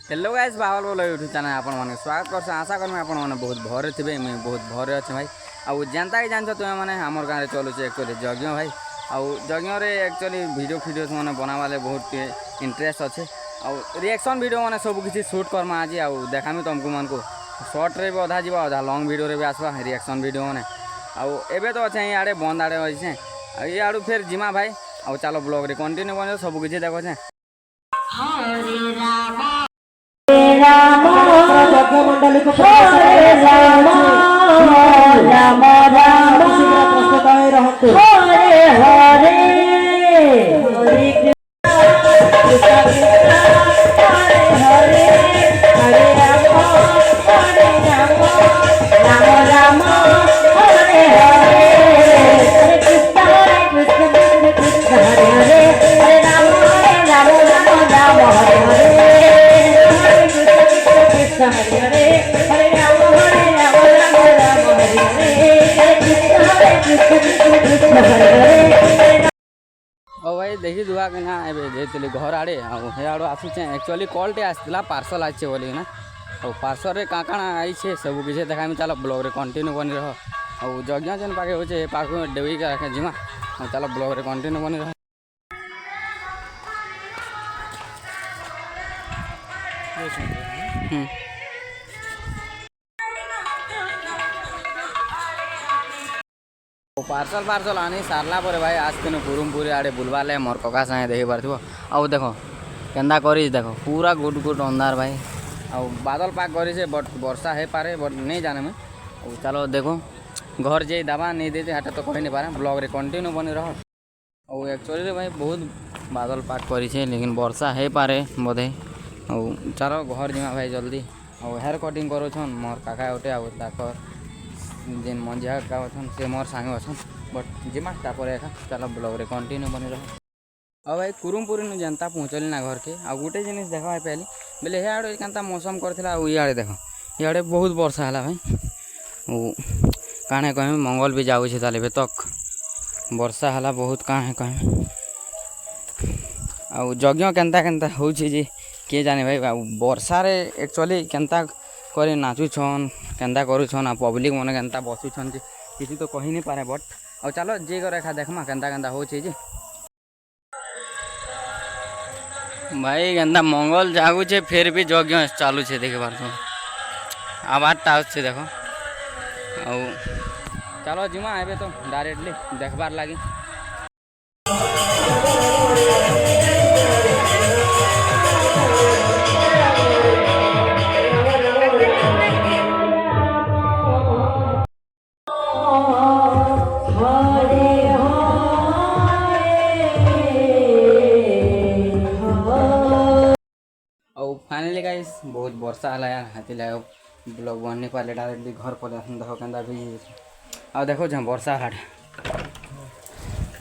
Hello guys Bawal बोल YouTube channel आपण माने स्वागत करछ। आशा करमे आपण माने बहुत भरे थिबे। मैं बहुत भरे अछि भाई। आउ जनता के जानछ तुमे माने हमर गाँव रे चलुछ एक्चुअली यज्ञ भाई। आउ यज्ञ रे एक्चुअली वीडियो माने बनावाले बहुत इंटरेस्ट अछि। आउ रिएक्शन वीडियो माने सब किछि शूट करमा आज। आउ देखामी तुमको मन को शॉर्ट रे भी अधा जीवा अधा लॉन्ग वीडियो रे भी आसबा रिएक्शन वीडियो माने। आउ एबे तो अछि याडे बंद आडे अछि। आ ई आडू फिर जिमा भाई। आउ चलो ब्लॉग रे कंटिन्यू बने सब किछि देखो छे। हरे राम मंडली को राम राम राम हरे हरे ओ भाई देखी दुआ के ना एबे जेतली घर आड़े हे आड़ो आसुचे। एक्चुअली कॉल टे आसला पार्सल आछे बोली ना। और पार्सल रे का काना आई छे सब किछ देखामी। चलो ब्लॉग रे कंटिन्यू बनी रह। और जग्ञा जन पाके होचे पाको डेवी के रखे जिमा। चलो ब्लॉग रे कंटिन्यू बनी रह। पार्सल आनी सारला पर भाई आज दिन गुरुमपुरी आड़े बुलवाले मोर कका सागे देखी पारथिबो। आउ देखो केंदा करी देखो पूरा गुड गुड अंधार भाई। आउ बादल पाक करी से बट वर्षा है पारे बट नहीं जाने में। और चलो देखो घर जे दबा नहीं देते हटा तो कही नहीं पारे। ब्लॉग रे कंटिन्यू बनी रह। और एक्चुअली भाई बहुत बादल पाक करी से लेकिन वर्षा है पारे बोधे। और चलो घर जिमा भाई जल्दी। और हेयर कटिंग करोछन मोर काका उठे आउ ताकर जेन मंजिया का अछन से मोर संगे अछन बट जिमा तापर एका। चलो ब्लॉग रे कंटिन्यू बनी रह। और भाई कुरुमपुरी नु जनता पहुँचली ना घर के। आ गोटे जिनिस देखा भाई पहले बेले हे आड़े केनता मौसम करथिला। और इआड़े देखो इआड़े बहुत वर्षा हला भाई। ओ काणे कहमे मंगल भी जाउ छे ताले बे तक वर्षा हला बहुत काहे कहमे। आउ यज्ञ केनता केनता होउछे जे के जाने भाई। वर्षा रे एक्चुअली केनता करे नाचु छन केनता करू छन। आ पब्लिक मन केनता बसु छन जे किसी तो कहि नहीं पारे बट। और चलो जे करे खा देखमा केनता केनता होउछे जे भाई केनता मंगल जागु छे फिर भी यज्ञ चालू छे देखे बार तो आवाज टा छे देखो। और चलो जिमा एबे तो डायरेक्टली देखबार लागी। और फाइनली गाइस बहुत वर्षा हला यार हाथी लाग ब्लॉग बन नहीं पारे डायरेक्टली घर पर देखो केनता भी। आ देखो जहाँ वर्षा हाट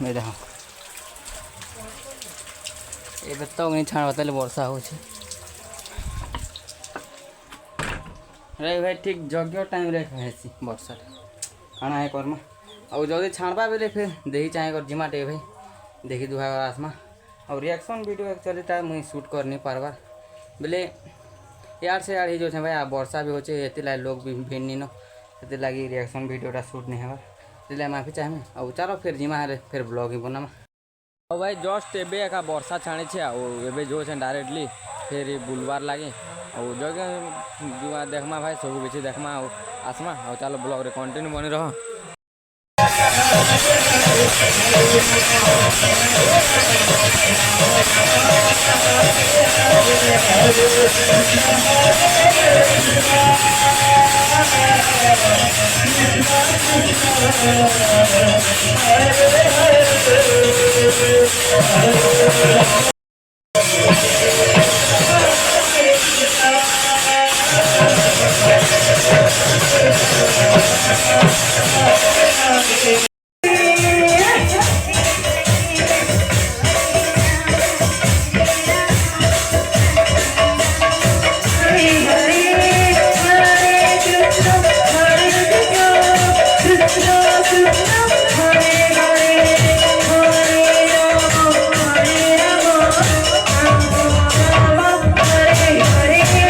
मैं देखो ये तो नहीं छाड़ बताले वर्षा हो रे भाई। ठीक यज्ञ टाइम रे हेसी वर्षा खाना है करमा। और जल्दी छाड़बा बेले फिर देखी चाहे कर जिमा टे भाई देखी दुहा आसमा। और रिएक्शन वीडियो एक्चुअली टाइम मुझे शूट कर नहीं पारबार बेले यार से यार ही जो भाई वर्षा भी होचे एति ला लोग भी भिड़ नहीं न लगी रिएक्शन वीडियोटा शूट नहीं हेबार इसलिए माफी चाहे। और चलो फिर जिमा रे फिर ब्लॉग ही बनमा। और भाई जस्ट एबे एका वर्षा छाड़ी छे। और एबे जो छे डायरेक्टली फिर बुलवार लागे। और जगह जुआ देखमा भाई सब किसी देखमा और आसमा। और चलो ब्लॉग रे कंटिन्यू बनी रह। हरे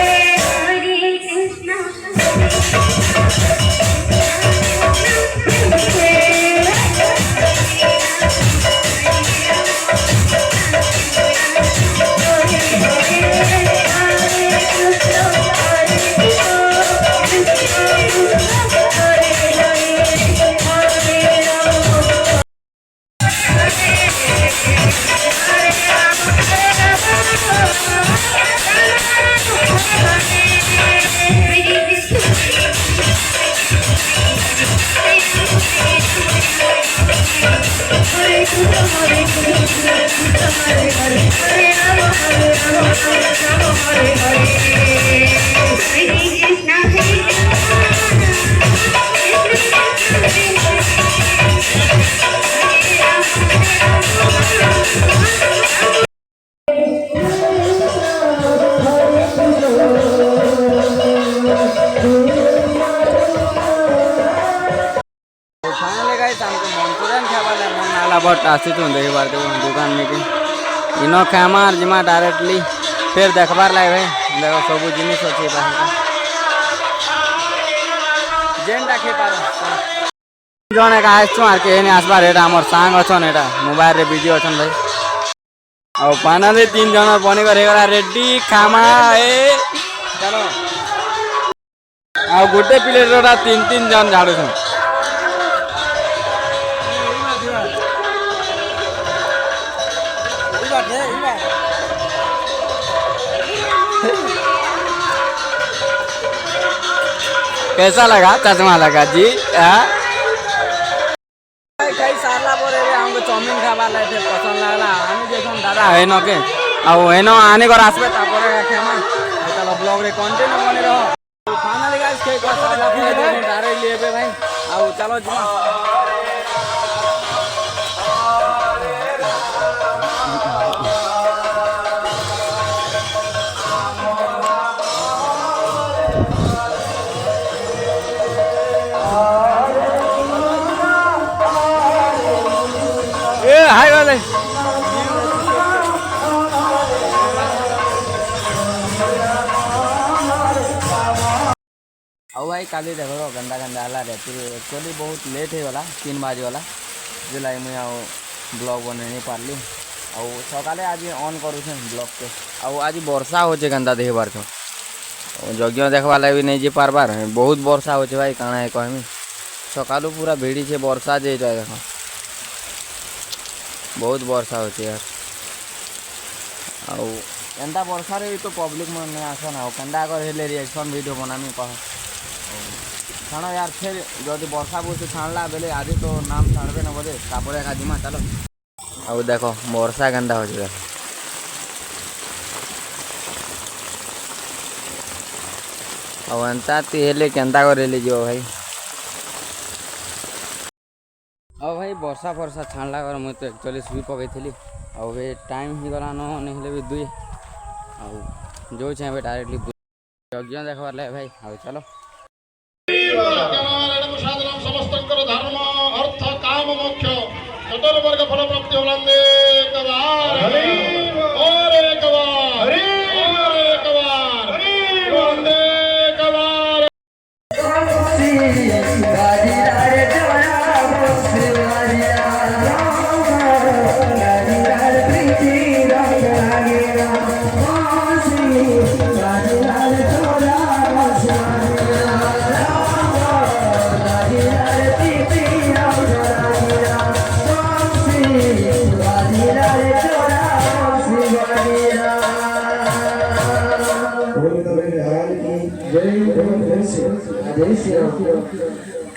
ହେଲା ବଟ୍ ଆସିଛୁ ଦେଖିବାର ଦେବୁ ଦୁକାନ ନେଇକି ଇନ ଖାଇମାର ଯିମା ଡାଇରେକ୍ଟଲି ଫେର୍ ଦେଖବାର୍ ଲାଗେ ଭାଇ ଦେଖ ସବୁ ଜିନିଷ ଅଛି ବାହାରେ ଯେନ୍ଟା ଖାଇପାର ଜଣେ ଏକା ଆସିଛୁ ଆର୍ କେହି ନାଇଁ ଆସିବାର ଏଇଟା ଆମର ସାଙ୍ଗ ଅଛନ୍ ଏଇଟା ମୋବାଇଲରେ ବିଜି ଅଛନ୍ ଭାଇ ଆଉ ପାନାରେ 3 ଜଣ ବନିକର ହେଇଗଲା ରେଡି ଖାମା ଏ ଚାଲ ଆଉ ଗୋଟେ ପ୍ଲେଟ୍ଟା 3 ଜଣ ଝାଡ଼ୁଛନ୍ कैसा लगा चश्मा लगा जी खाई सारला पर हमको चाउमिन खाबार लगे पसंद लगला आनी देखो दादा हेन के आउ हेन आने कर आसबे तापर खेमा चलो ब्लॉग रे कंटिन्यू बने रहो फाइनली गाइस के को सारला पर डायरेक्ट लेबे भाई आउ चलो जिमा हाय वाले ଆଉ ଭାଇ କାଲି ଦେଖ ଗନ୍ଧା ଗନ୍ଧା ହେଲା ରାତିରେ एक्चुअली ବହୁତ ଲେଟ୍ ହେଇଗଲା 3 ବାଜିଗଲା ଯେଲାଗି ମୁଇଁ ଆଉ ବ୍ଲଗ୍ ବନେଇ ନେଇ ପାରଲି ଆଉ ସକାଳେ ଆଜି ଅନ୍ କରୁଛେ ବ୍ଲଗ୍କେ ଆଉ ଆଜି ବର୍ଷା ହଉଛେ କେନ୍ତା ଦେଖିପାରୁଛ ଯଜ୍ଞ ଦେଖବାର୍ ଲାଗି ବି ନେଇ ଯାଇ ପାରବାର୍ ବହୁତ ବର୍ଷା ହଉଛେ ଭାଇ କାଣା କହମି ସକାଳୁ ପୁରା ଭିଡ଼ିଛେ ବର୍ଷା ଯେ ଦେଖ बहुत वर्षा होती यार आउ एंता वर्षा रे तो पब्लिक मन नहीं आसन आ कंदा कर हेले रिएक्शन वीडियो बनामी कह छाण यार फिर जदि वर्षा बुझे छाणला बेले आज तो नाम छाड़बे न बोले तापरे का जिमा चलो आउ देखो वर्षा गंदा हो जाए आउ एंता ती हेले केंता कर हेले जो भाई ଆଉ ଭାଇ ବର୍ଷା ଫର୍ଷା ଛାଣିଲା ପରେ ମୁଇଁ ତ एक्चुअली ଶୁଇ ପକେଇଥିଲି ଆଉ ଏବେ ଟାଇମ୍ ହେଇଗଲା ନ ନେଇହେଲେ ବି 2 ଆଉ ଯାଉଛେ ଏବେ ଡାଇରେକ୍ଟଲି ଯଜ୍ଞ ଦେଖବାର୍ ଲାଗେ ଭାଇ ଆଉ ଚାଲ ସମସ୍ତଙ୍କର ଧର୍ମ ଅର୍ଥ କାମ ମୋକ୍ଷ ଚତୁର୍ବର୍ଗ ଫଳ ପ୍ରାପ୍ତି ହୋଲନ୍ଦେ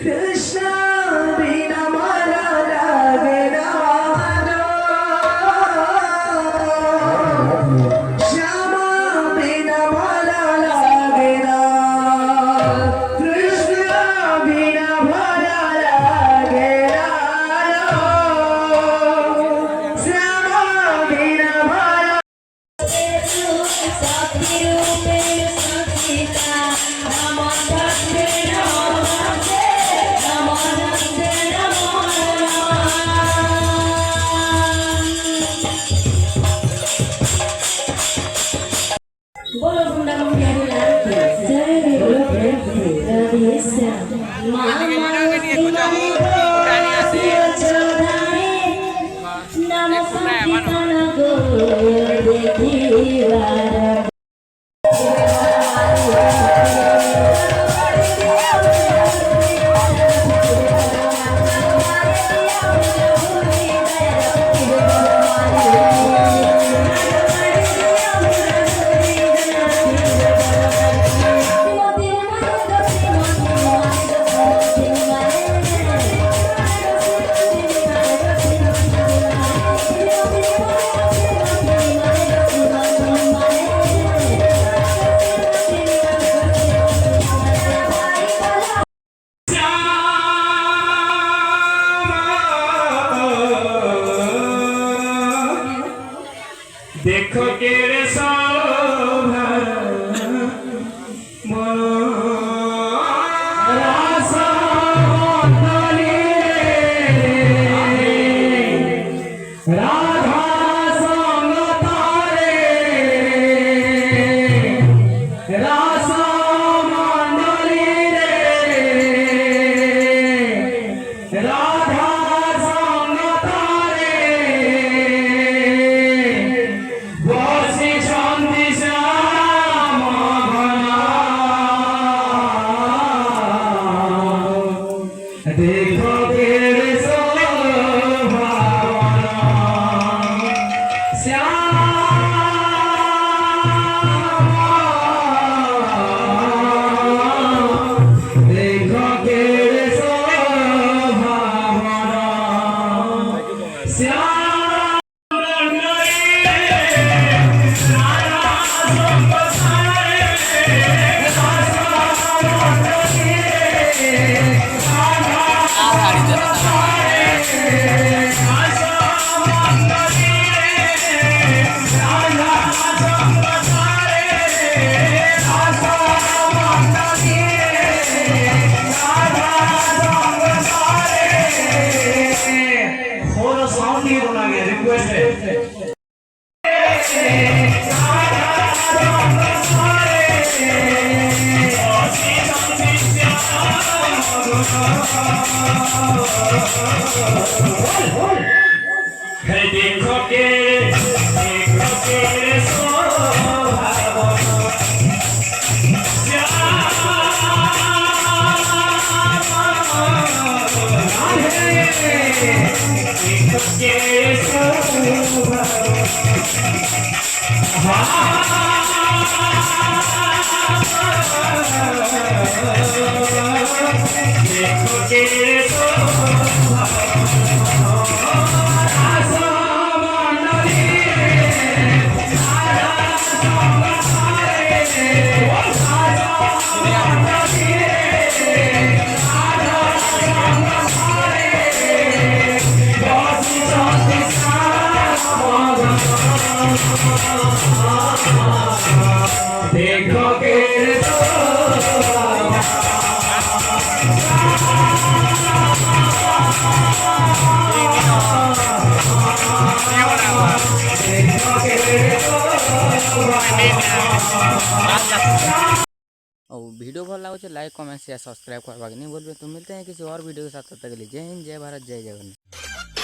कृष्ण बिना मारा लागेना श्यामा बिना मारा लागेना कृष्ण बिना मारा लागेना श्यामा बिना मारा बोलो गुंडा मुंडिया लाल की जय बोलो रवि देखो के और वीडियो भल लगे लाइक कमेंट शेयर सब्सक्राइब करवा नहीं भूलबे। तो मिलते हैं किसी और वीडियो के साथ, तब तक के लिए जय हिंद, जय भारत, जय जगन्नाथ।